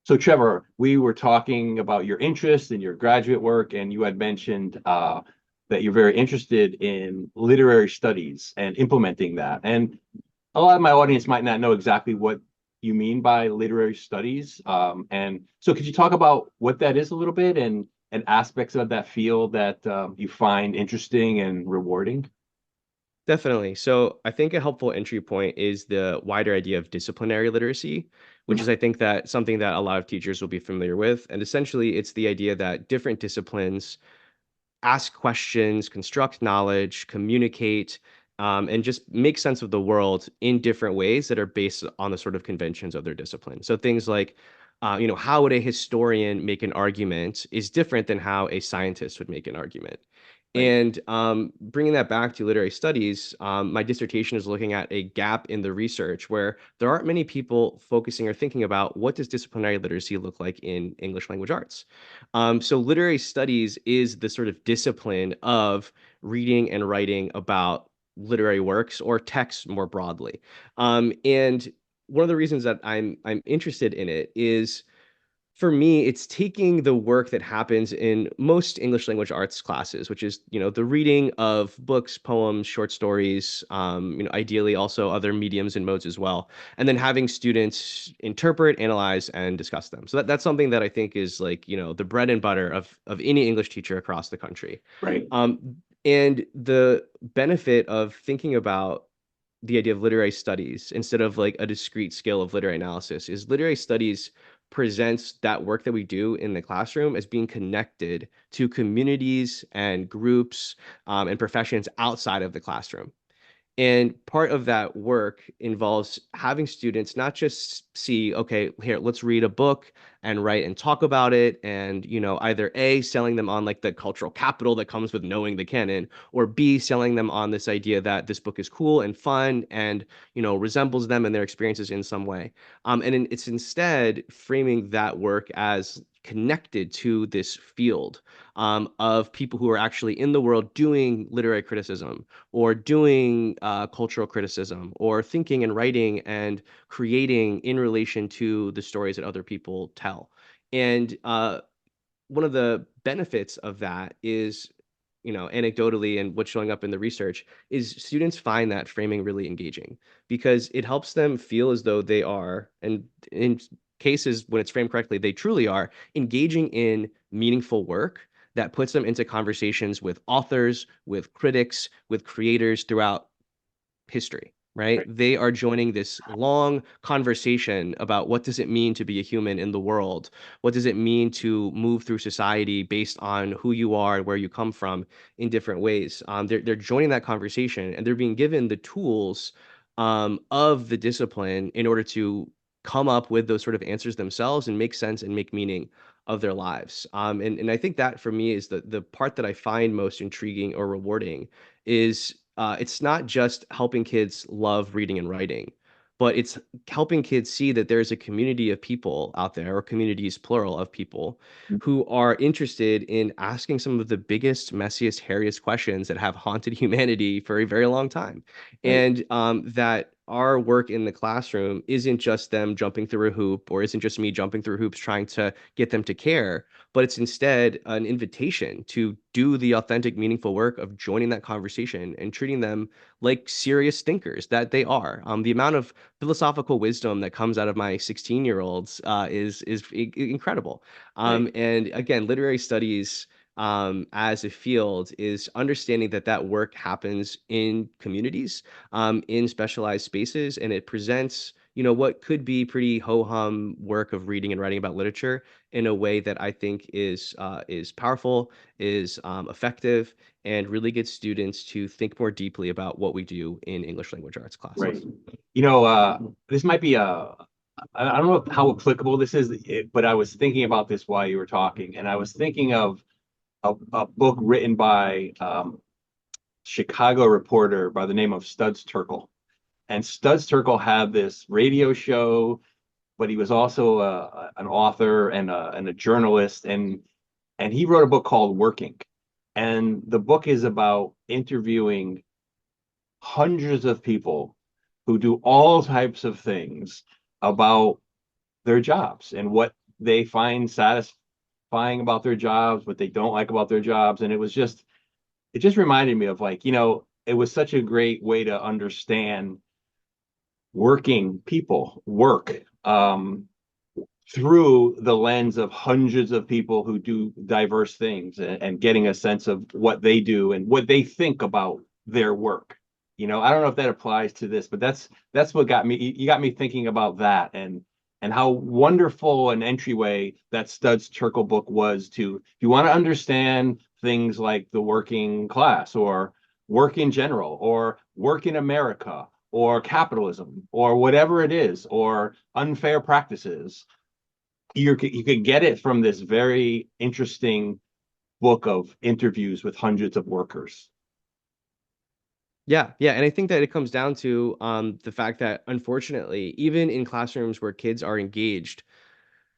So Trevor, we were talking about your interest in your graduate work, and you had mentioned that you're very interested in literary studies and implementing that. And a lot of my audience might not know exactly what you mean by literary studies. And so could you talk about what that is a little bit and aspects of that field that you find interesting and rewarding? Definitely. So I think a helpful entry point is the wider idea of disciplinary literacy, which is, I think, that something that a lot of teachers will be familiar with. And essentially, it's the idea that different disciplines ask questions, construct knowledge, communicate, and just make sense of the world in different ways that are based on the sort of conventions of their discipline. So things like, how would a historian make an argument is different than how a scientist would make an argument. Right. And bringing that back to literary studies, my dissertation is looking at a gap in the research where there aren't many people focusing or thinking about what does disciplinary literacy look like in English language arts. So literary studies is the sort of discipline of reading and writing about literary works or texts more broadly. And one of the reasons that I'm interested in it is, for me, it's taking the work that happens in most English language arts classes, which is, the reading of books, poems, short stories, ideally also other mediums and modes as well, and then having students interpret, analyze, and discuss them. So that's something that I think is like, the bread and butter of any English teacher across the country. Right. And the benefit of thinking about the idea of literary studies instead of like a discrete scale of literary analysis is literary studies presents that work that we do in the classroom as being connected to communities and groups and professions outside of the classroom. And part of that work involves having students not just see, okay, here, let's read a book and write and talk about it. And, either A, selling them on like the cultural capital that comes with knowing the canon, or B, selling them on this idea that this book is cool and fun and, resembles them and their experiences in some way. It's instead framing that work as connected to this field of people who are actually in the world doing literary criticism or doing cultural criticism or thinking and writing and creating in relation to the stories that other people tell. And one of the benefits of that is, anecdotally, and what's showing up in the research is students find that framing really engaging because it helps them feel as though they are, and in cases when it's framed correctly, they truly are engaging in meaningful work that puts them into conversations with authors, with critics, with creators throughout history, right? Right. They are joining this long conversation about what does it mean to be a human in the world? What does it mean to move through society based on who you are and where you come from in different ways? They're joining that conversation and they're being given the tools of the discipline in order to come up with those sort of answers themselves and make sense and make meaning of their lives. And I think that for me is the part that I find most intriguing or rewarding is it's not just helping kids love reading and writing, but it's helping kids see that there's a community of people out there, or communities plural of people, who are interested in asking some of the biggest, messiest, hairiest questions that have haunted humanity for a very long time. Right. And that our work in the classroom isn't just them jumping through a hoop, or isn't just me jumping through hoops trying to get them to care, but it's instead an invitation to do the authentic, meaningful work of joining that conversation and treating them like serious thinkers that they are. The amount of philosophical wisdom that comes out of my 16-year-olds is incredible. Right. And again, literary studies as a field is understanding that that work happens in communities, in specialized spaces, and it presents, what could be pretty ho-hum work of reading and writing about literature in a way that I think is powerful, is effective, and really gets students to think more deeply about what we do in English language arts Right. classes. This might be I don't know how applicable this is, but I was thinking about this while you were talking, and I was thinking of a book written by Chicago reporter by the name of Studs Terkel. And Studs Terkel had this radio show, but he was also an author and a journalist, and he wrote a book called Working. And the book is about interviewing hundreds of people who do all types of things about their jobs and what they find satisfying about their jobs, what they don't like about their jobs. And it just reminded me of like, it was such a great way to understand working people work through the lens of hundreds of people who do diverse things, and getting a sense of what they do and what they think about their work. I don't know if that applies to this, but that's what got me. You got me thinking about that, and how wonderful an entryway that Studs Terkel book was to, if you want to understand things like the working class, or work in general, or work in America, or capitalism, or whatever it is, or unfair practices. You could get it from this very interesting book of interviews with hundreds of workers. Yeah, yeah, and I think that it comes down to the fact that unfortunately, even in classrooms where kids are engaged,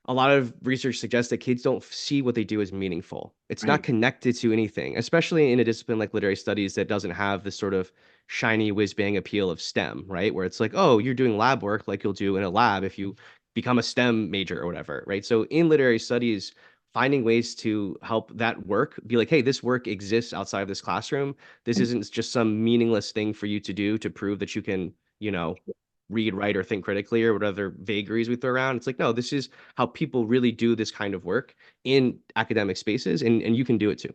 a lot of research suggests that kids don't see what they do as meaningful. It's not Right. connected to anything, especially in a discipline like literary studies that doesn't have this sort of shiny whiz bang appeal of STEM, right? Where it's like, oh, you're doing lab work like you'll do in a lab if you become a STEM major or whatever, right? So in literary studies, finding ways to help that work be like, hey, this work exists outside of this classroom. This isn't just some meaningless thing for you to do to prove that you can, read, write, or think critically or whatever vagaries we throw around. It's like, no, this is how people really do this kind of work in academic spaces, and you can do it too.